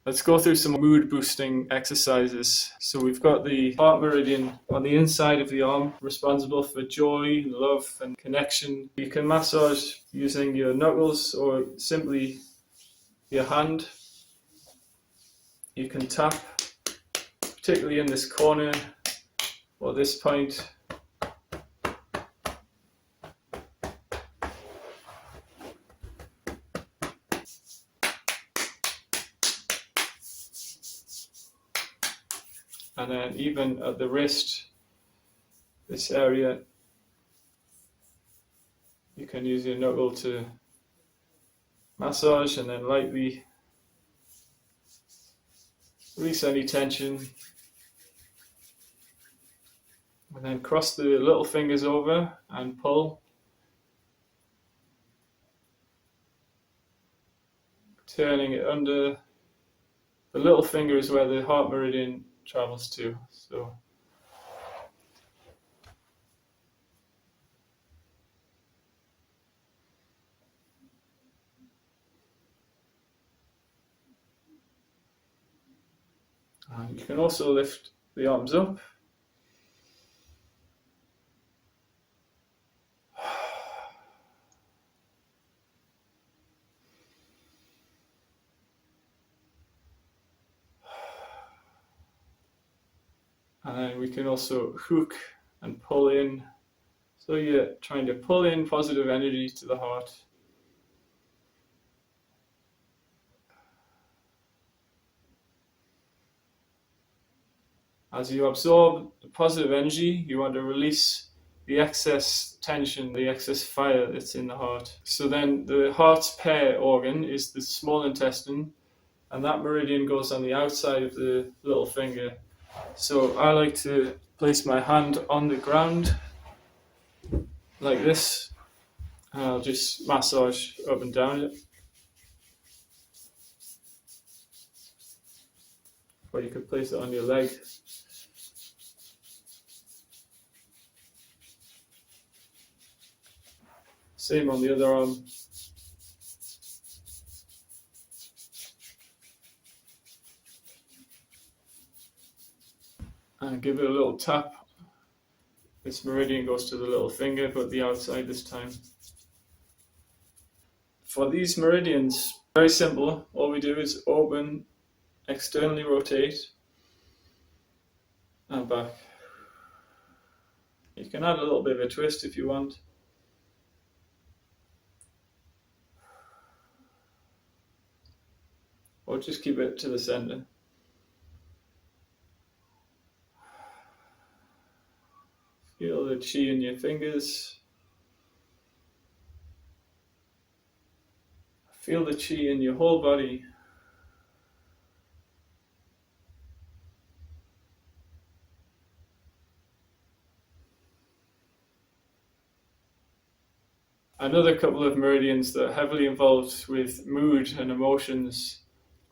Let's go through some mood boosting exercises. So we've got the heart meridian on the inside of the arm, responsible for joy, love and connection. You can massage using your knuckles or simply your hand. You can tap, particularly in this corner or this point. And then even at the wrist, this area, you can use your knuckle to massage and then lightly release any tension. And then cross the little fingers over and pull. Turning it under. The little finger is where the heart meridian travels to. So you can also lift the arms up. And then we can also hook and pull in. So you're trying to pull in positive energy to the heart. As you absorb the positive energy, you want to release the excess tension, the excess fire that's in the heart. So then the heart's pair organ is the small intestine, and that meridian goes on the outside of the little finger. So I like to place my hand on the ground like this, and I'll just massage up and down it. Or you could place it on your leg. Same on the other arm. And give it a little tap. This meridian goes to the little finger, but the outside this time. For these meridians, very simple. All we do is open, externally rotate, and back. You can add a little bit of a twist if you want. Or just keep it to the center. Feel the chi in your fingers. Feel the chi in your whole body. Another couple of meridians that are heavily involved with mood and emotions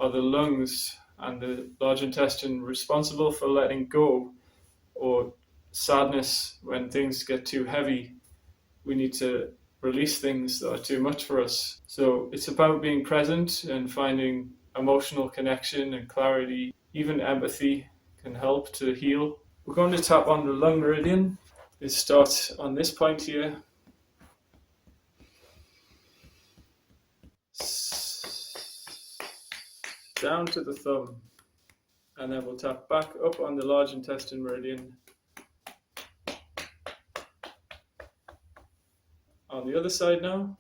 are the lungs and the large intestine, responsible for letting go or sadness when things get too heavy. We need to release things that are too much for us. So it's about being present and finding emotional connection and clarity. Even empathy can help to heal. We're going to tap on the lung meridian. It starts on this point here. Down to the thumb, and then we'll tap back up on the large intestine meridian. On the other side now.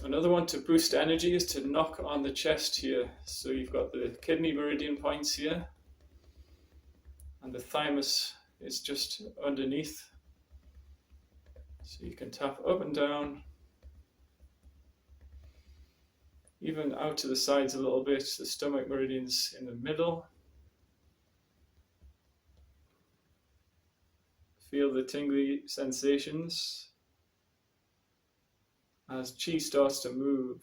Another one to boost energy is to knock on the chest here. So you've got the kidney meridian points here, and the thymus is just underneath. So you can tap up and down, even out to the sides a little bit. The stomach meridian's in the middle. Feel the tingly sensations as chi starts to move.